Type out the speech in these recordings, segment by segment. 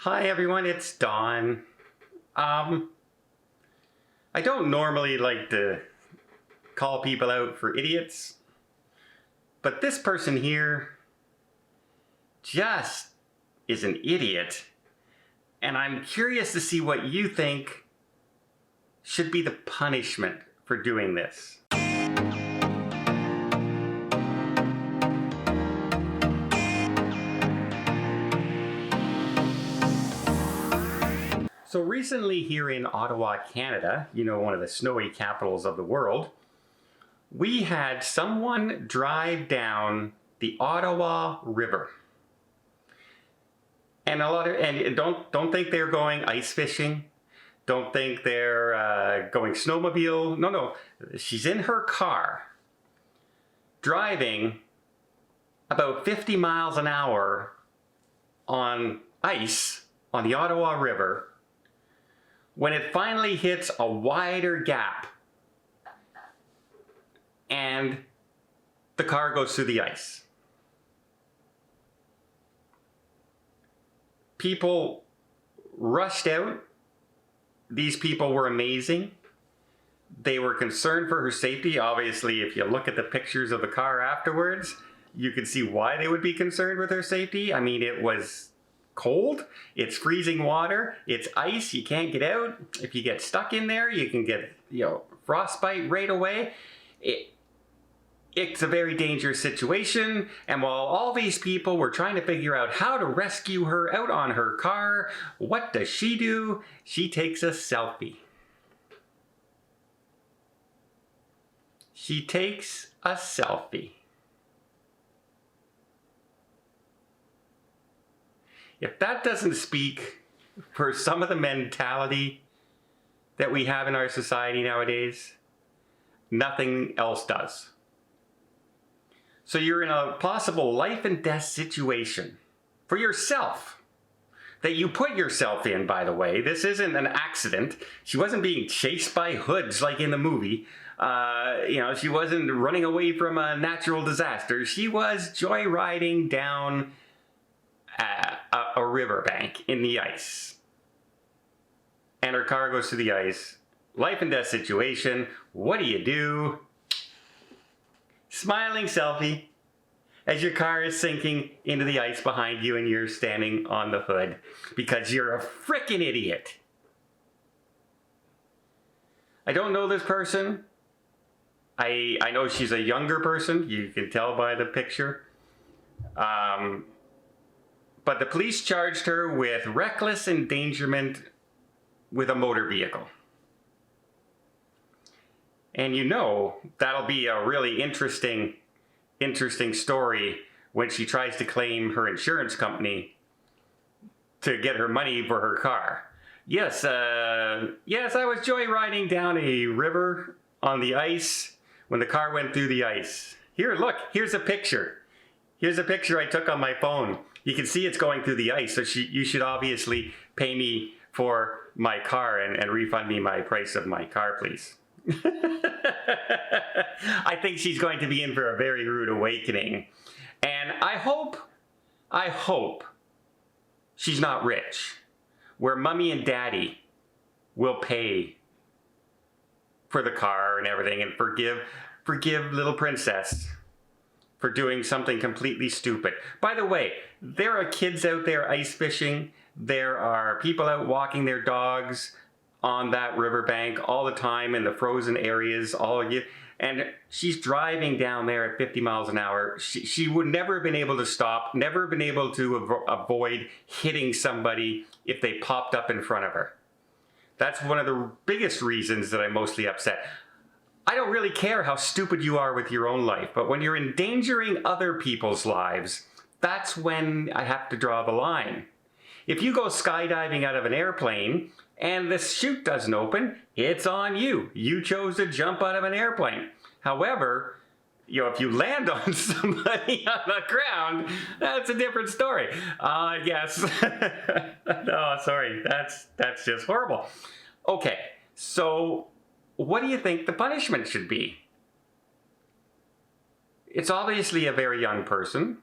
Hi everyone, it's Don. I don't normally like to call people out for idiots, but this person here just is an idiot, and I'm curious to see what you think should be the punishment for doing this. So recently here in Ottawa, Canada, one of the snowy capitals of the world, we had someone drive down the Ottawa River. And don't think they're going ice fishing. Don't think they're going snowmobile. No. She's in her car driving about 50 miles an hour on ice on the Ottawa River when it finally hits a wider gap and the car goes through the ice. People rushed out. These people were amazing. They were concerned for her safety. Obviously, if you look at the pictures of the car afterwards, you can see why they would be concerned with her safety. I mean, it was cold, it's freezing water, it's ice, you can't get out. If you get stuck in there, you can get frostbite right away. It's a very dangerous situation, and while all these people were trying to figure out how to rescue her out on her car, what does she do? She takes a selfie. She takes a selfie. If that doesn't speak for some of the mentality that we have in our society nowadays, nothing else does. So you're in a possible life and death situation for yourself that you put yourself in, by the way. This isn't an accident. She wasn't being chased by hoods like in the movie. She wasn't running away from a natural disaster. She was joyriding down a riverbank in the ice. And her car goes through the ice. Life and death situation. What do? Smiling selfie as your car is sinking into the ice behind you and you're standing on the hood because you're a frickin' idiot. I don't know this person. I know she's a younger person. You can tell by the picture. But the police charged her with reckless endangerment with a motor vehicle. And that'll be a really interesting story when she tries to claim her insurance company to get her money for her car. Yes, I was joyriding down a river on the ice when the car went through the ice. Here, look, here's a picture. Here's a picture I took on my phone. You can see it's going through the ice, so you should obviously pay me for my car and refund me my price of my car, please. I think she's going to be in for a very rude awakening. And I hope she's not rich, where mommy and daddy will pay for the car and everything and forgive little princess for doing something completely stupid. By the way, there are kids out there ice fishing. There are people out walking their dogs on that riverbank all the time in the frozen areas. And she's driving down there at 50 miles an hour. She would never have been able to stop, never been able to avoid hitting somebody if they popped up in front of her. That's one of the biggest reasons that I'm mostly upset. I don't really care how stupid you are with your own life, but when you're endangering other people's lives, that's when I have to draw the line. If you go skydiving out of an airplane and the chute doesn't open, it's on you. You chose to jump out of an airplane. However, if you land on somebody on the ground, that's a different story. Yes. No, sorry. That's just horrible. Okay, so what do you think the punishment should be? It's obviously a very young person.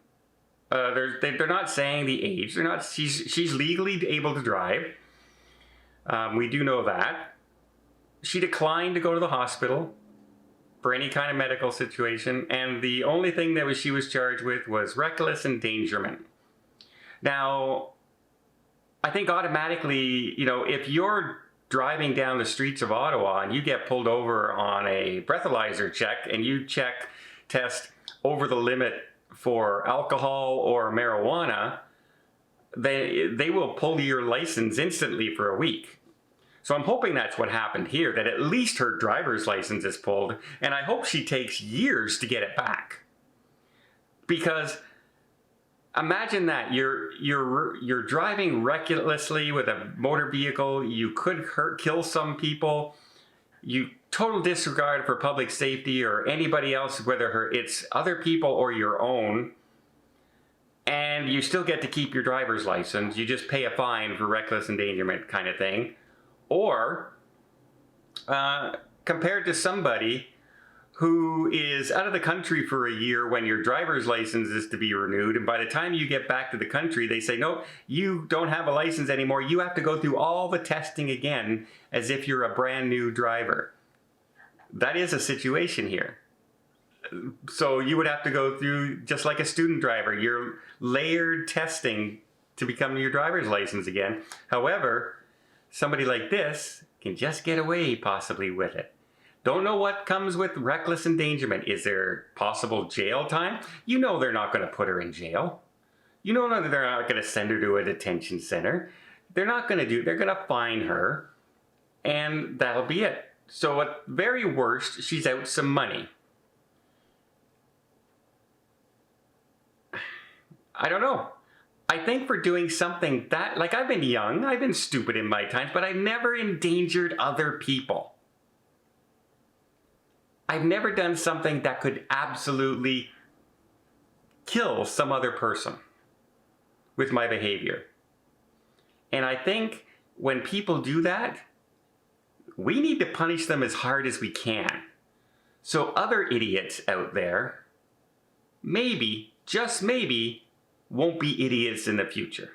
They're not saying the age. They're not. She's legally able to drive. We do know that. She declined to go to the hospital for any kind of medical situation, and the only thing that she was charged with was reckless endangerment. Now, I think automatically, if you're driving down the streets of Ottawa and you get pulled over on a breathalyzer check and you test over the limit for alcohol or marijuana, they will pull your license instantly for a week. So I'm hoping that's what happened here, that at least her driver's license is pulled, and I hope she takes years to get it back. Because imagine that you're driving recklessly with a motor vehicle, you could kill some people, you total disregard for public safety or anybody else, whether it's other people or your own, and you still get to keep your driver's license. You just pay a fine for reckless endangerment kind of thing. Or compared to somebody who is out of the country for a year when your driver's license is to be renewed, and by the time you get back to the country, they say, no, you don't have a license anymore. You have to go through all the testing again as if you're a brand new driver. That is a situation here. So you would have to go through, just like a student driver, your layered testing to become your driver's license again. However, somebody like this can just get away possibly with it. Don't know what comes with reckless endangerment. Is there possible jail time? You know they're not going to put her in jail. You know that they're not going to send her to a detention center. They're going to fine her, and that'll be it. So at very worst, she's out some money. I don't know. I think for doing something that, like, I've been young, I've been stupid in my times, but I've never endangered other people. I've never done something that could absolutely kill some other person with my behavior. And I think when people do that, we need to punish them as hard as we can. So other idiots out there, maybe, just maybe, won't be idiots in the future.